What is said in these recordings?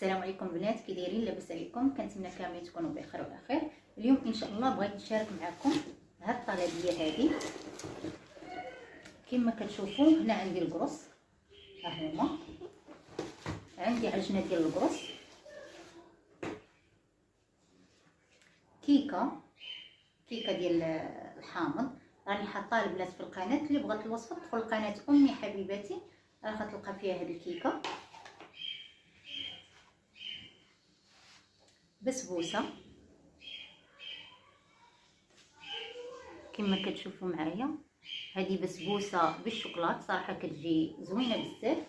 السلام عليكم بنات، كي دايرين؟ لاباس عليكم؟ كنتمنى كاملين تكونوا بخير وعلى خير. اليوم ان شاء الله بغيت نشارك معكم هاد الطلبيه هذه. كما كتشوفوا هنا عندي القرص، ها هما عندي عجنه ديال القرص، كيكه ديال الحامض. راني حاطاها البنات في القناه، اللي بغات الوصفه تدخل لقناه امي حبيبتي راه غتلقى فيها هاد الكيكه. بسبوسه كما كتشوفوا معايا، هذه بسبوسه بالشوكولات، صراحه كتجي زوينه بزاف.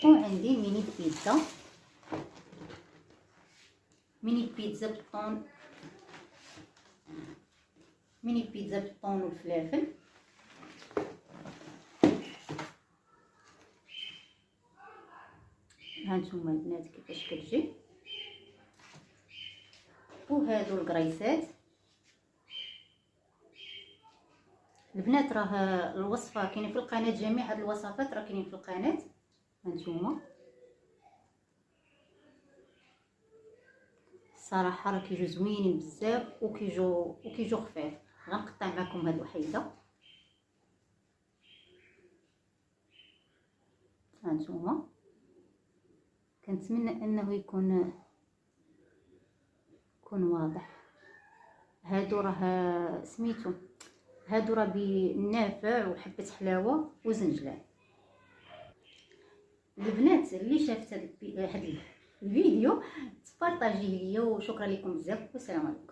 وعندي ميني بيتزا بالطون، ميني بيتزا بالطون والفلافل. هانتوما البنات كيفاش كتجي. وهادو الكريسات البنات، راه الوصفه كاينه في القناه، جميع هاد الوصفات راه كاينين في القناه. هانتوما الصراحه راه كيجيو زوينين بزاف وكيجيو خفاف. غنقطع معكم هاد وحيده. هانتوما كنتمنى انه يكون واضح. هادو راه سميتو، هادو راه بالنافع وحبه حلاوه وزنجلان. البنات اللي شافت هاد الفيديو تبارطاجيه ليا، وشكرا لكم بزاف والسلام عليكم.